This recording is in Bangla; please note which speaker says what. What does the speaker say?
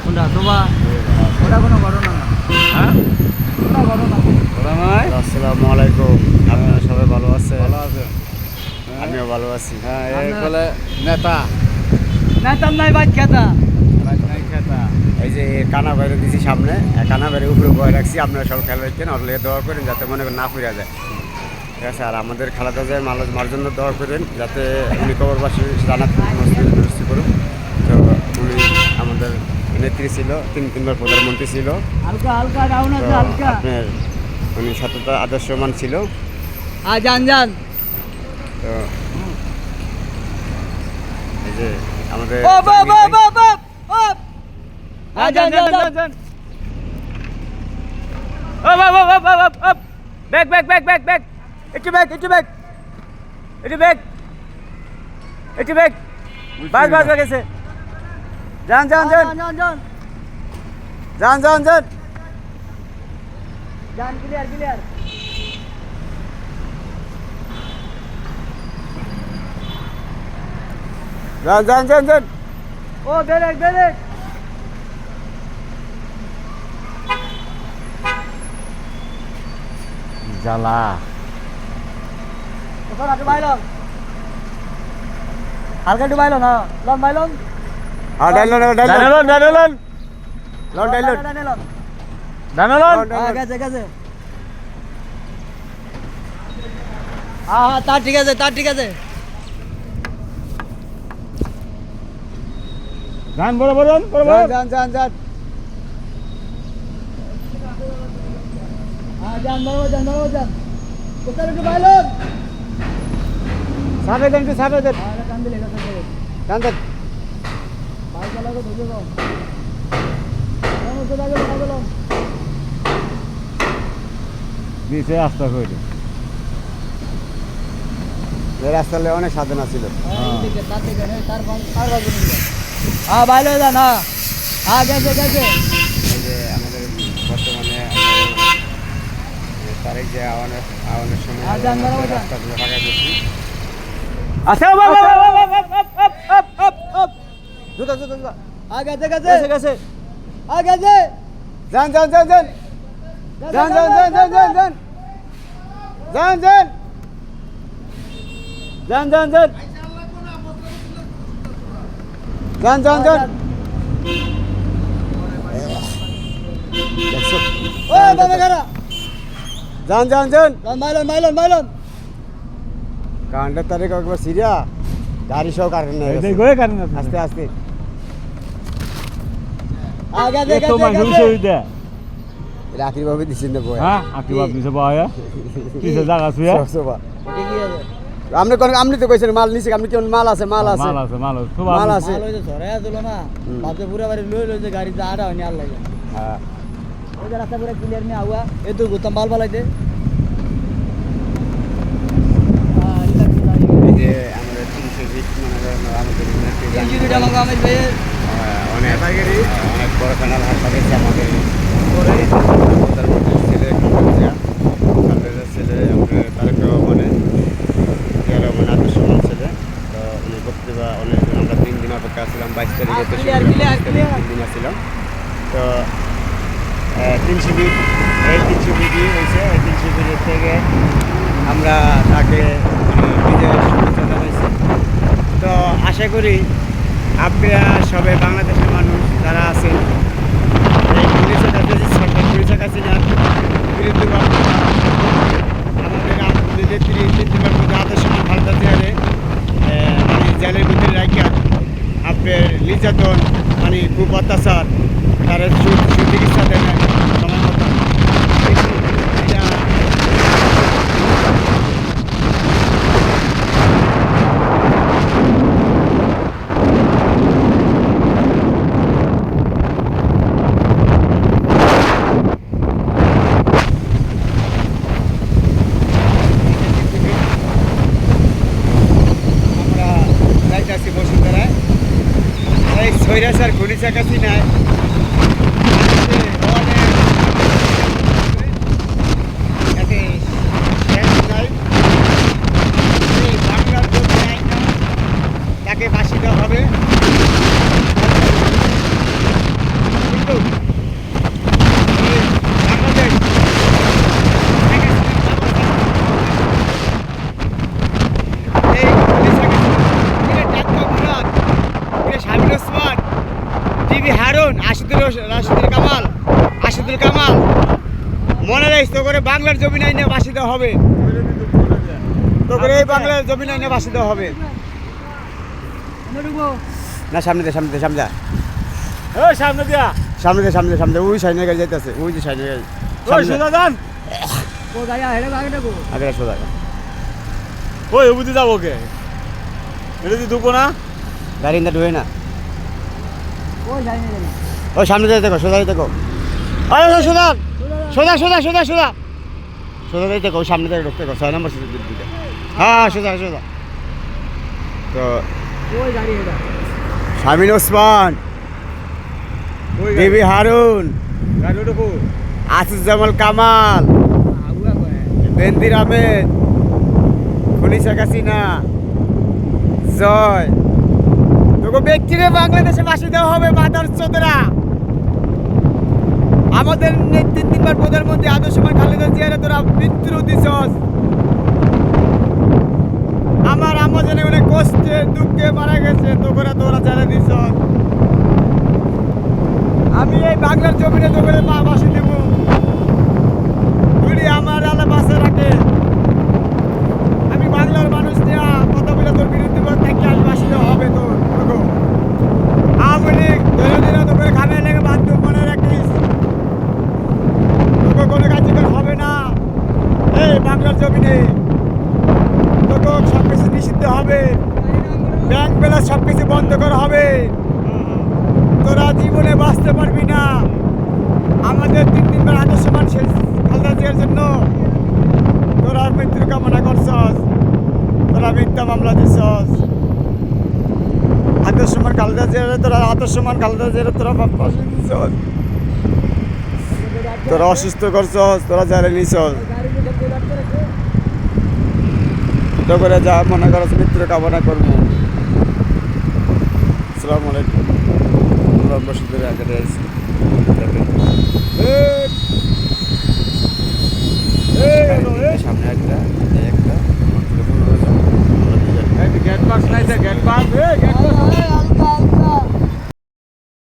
Speaker 1: কোনটা তোবা ওটা কোনো ঘটনা না।
Speaker 2: হ্যাঁ
Speaker 1: ওটা ঘটনা
Speaker 2: নয়।
Speaker 3: আসসালামু আলাইকুম, আপনারা সবাই ভালো আছেন?
Speaker 2: ভালো আছেন?
Speaker 3: আমিও ভালো আছি।
Speaker 2: হ্যাঁ এই বলে নেতা
Speaker 1: নেতার নাই বাইক খেতা
Speaker 2: নাই খেতা।
Speaker 3: এই যে কানা বাইরে দিছি সামনে, কানা বাইরে উপরে বয়ে রাখছি। আপনারা সব খেয়াল রাখবেন, ওর লেগে দোয়া করেন যাতে মনে করেন না ফিরে যায়। ঠিক আছে, আর আমাদের খালাদা যায় মার জন্য দোয়া করেন যাতে উনি কবরবাসী জানাত নসিব করুন। তো উনি আমাদের নেত্রী ছিল, তিনবার প্রধানমন্ত্রী ছিল।
Speaker 1: হালকা হালকা ডাউন
Speaker 3: তো
Speaker 1: আছে হালকা।
Speaker 3: আপনার উনি সততা আদর্শমান ছিল।
Speaker 1: যান যান।
Speaker 3: তো এই যে আমাদের
Speaker 1: ও বাপ বাপ বাপ বাপ বাপ। যান যান যান। ও বাপ বাপ বাপ বাপ বাপ। Back back back back back. একটু ব্যাক একটু ব্যাক। একটু ব্যাক। একটু ব্যাক। বাস বাস হয়ে গেছে। যান যান যান। যান যান যান। যান ক্লিয়ার ক্লিয়ার।
Speaker 3: যান যান যান যান।
Speaker 1: ও ব্রেক ব্রেক।
Speaker 3: জ্বালা
Speaker 1: ওখানে একটু বাইলন। হালকা একটু বাইলন না। লন বাইলন।
Speaker 3: Dailon
Speaker 2: ডানেলন ডানেলন
Speaker 3: loan Dailon
Speaker 2: ডানেলন।
Speaker 1: গেছে গেছে। হ্যাঁ তার ঠিক আছে তার ঠিক আছে।
Speaker 2: গান বড় বড় বড়
Speaker 3: যান যান যান।
Speaker 1: যান বাবা যান বাবা যান। কোথায় একটু বাইলন।
Speaker 3: সামনে দেন একটু সামনে দেন।
Speaker 1: কান দিলে কাছে
Speaker 3: যান দেন।
Speaker 1: বাইক চালাবো ধরে যাও। সমস্যা লাগলো লাগলো।
Speaker 2: দিছে আস্তা করে।
Speaker 3: এই রাস্তালে অনেক সাধনা ছিল।
Speaker 1: বাইরে যান। হ্যাঁ গেছে গেছে।
Speaker 3: এই যে আমাদের বর্তমানে তারিখ যে আওয়ানের সময়
Speaker 1: যান বাবা যান।
Speaker 3: রাস্তাগুলো ফাঁকা করছি।
Speaker 2: আচ্ছা
Speaker 3: জুতা জুতা জুতা।
Speaker 1: গেছে গেছে
Speaker 3: গেছে গেছে।
Speaker 1: গেছে।
Speaker 3: যান যান যান যান। যান যান যান যান যান যান। যান যান। যান যান যান। যান যান যান। দেখছো?
Speaker 1: ও বাবা খারা।
Speaker 3: যান যান যান।
Speaker 1: মাইলন মাইলন মাইলন।
Speaker 3: কারেন্টের তারিখ একবার সিরিয়া গাড়ি সহ কারেন্ট নেই
Speaker 2: এই গয়ে কারণ
Speaker 3: আস্তে আস্তে।
Speaker 1: গেছে
Speaker 2: তো
Speaker 1: গেছে
Speaker 2: মানুষ
Speaker 1: গেছে।
Speaker 2: হইছে
Speaker 3: রাখির ভাবে দিছেন না বয়।
Speaker 2: হ্যাঁ আকি বাপ দিছে বায়া কিসে জায়গা শুয়ে
Speaker 3: সবা
Speaker 1: ঠিকই আছে।
Speaker 3: আপনি তো কইছেন মাল নিছে, আপনি কেমন মাল আছে? মাল আছে,
Speaker 2: মাল আছে মাল আছে খুব
Speaker 3: মাল আছে।
Speaker 1: ভালো হইছে ধরে দিল না। বাপে পুরা বাড়ি লই লই যে গাড়ি যা আড়া হয়নি আর লাগে।
Speaker 3: হ্যাঁ
Speaker 1: ওই যে রাস্তা পুরা ক্লিয়ার নি আওয়া এ তো গোতাম বাল বালাইতে।
Speaker 3: এই যে আমাদের 300 ফিট মনে করেন আমাদের
Speaker 1: ইঞ্জিনিয়ার আমাকে আমি ভাই
Speaker 3: অনেক অনেক বড় প্যানেল হাসপাতাল আমাদের প্রধানমন্ত্রীর ছেলে খালেদা ছেলে আপনার তারেক রহমানের আদর্শমান ছেলে। তো উনি বক্তৃতা অনেক আমরা 3 দিন অপেক্ষা ছিলাম। 22 তারিখে তো
Speaker 1: ক্লিয়ার ক্লিয়ার ক্লিয়ার।
Speaker 3: 3 দিন ছিলাম। তো 300 ফিট এই 300 ফিটই হয়েছে। এই 300 ফিটের থেকে আমরা তাকে বিজয়ের শুভেচ্ছা জানাইছি। তো আশা করি আপনারা সবাই বাংলাদেশের মানুষ যারা আছেন এই পুলিশের কাছে সরকার পুলিশের কাছে যান বিরুদ্ধে আমাদের নেত্রী নেতৃত্বের মধ্যে আদর্শমান খালেদা জিয়ারে মানে জেলের ভিতরে রাখিয়া আপনার নির্যাতন মানে খুব অত্যাচার তারা সুচিকিৎসা দেয় না সময় মতো। আমরা যাইতেছি বসুন্ধরায়। এই সৈরাচার ঘুরি চাকাছি নাই তাকে ফাঁসি দেওয়া হবে। বিবি হারুন, রাশিদুল কামাল মনে রাখিস তো করে বাংলার জমি নাই না বাসিতে হবে, তো করে এই বাংলার জমি নাই না বাসিতে হবে না। সামনে দে
Speaker 2: ওই সামনে দিয়া
Speaker 3: সামনে ওই সাইনের গাড়ি যাইতেছে, ওই যে সাইনের গাড়ি
Speaker 2: ওই সোজা যান
Speaker 3: আগে সোজা।
Speaker 2: ওই বুঝি যাবো কে এটা দি ঢুকবো না
Speaker 3: গাড়ি না ঢুয়ে না, ওই সামনে যাই দেখো, সোজা দেখো, আরে সোজা যাই দেখো, ওই সামনে থেকে ঢুকতে 6 নম্বর সিটের দিকে। হ্যাঁ সোজা তো শামিন ওসমান,
Speaker 2: ওই
Speaker 3: বিবি হারুন,
Speaker 2: গাড়ি ঢুকবো
Speaker 3: আসিফজামাল কামাল, বেনজির আহমেদ, খনি শেখ হাসিনা, জয় তোকে ব্যক্তিরে বাংলাদেশে বাসি দেওয়া হবে। মাদার চোদরা আমাদের 3 বার প্রধানমন্ত্রী আদর্শমান খালেদা জিয়ারে তোরা মৃত্যু দিছস। আমার আম্মা জানে অনেক কষ্টে দুঃখে মারা গেছে, তোরা জেলে দিছস। আমি এই বাংলার জমিনে তোকে বাসি দেব, তুই আমার আলা বাসে রাখে। আমি বাংলার মানুষ দেয়া কথা বলে তোর বিরুদ্ধে থাকি, আমি বাসি দেওয়া হবে তোর। আওয়ামী লীগ দলীয় তোকে খামে লেগে বাধ্য, মনে রাখিস তোকে কোনো কার্যকর হবে না এই বাংলার জমিনে। তোকে সব কিছু নিষিদ্ধ হবে, ব্যাংক ব্যালেন্স সব কিছু বন্ধ করা হবে। তোরা জীবনে বাঁচতে পারবি না। আমাদের 3 বার আদর্শমান খালেদা জিয়ার জন্য তোরা মৃত্যুর কামনা করছস, তোরা মিথ্যা মামলা দিছস। আদর্শমান খালেদা জিয়ারে তোরা ফাঁসি দিছস, তোরা অসুস্থ করছস, তোরা জেলে নিছস। তো করে যা মনে করছ মৃত্যুর কামনা করবো। আসসালামু আলাইকুম। আমরা বসে ধরে আগে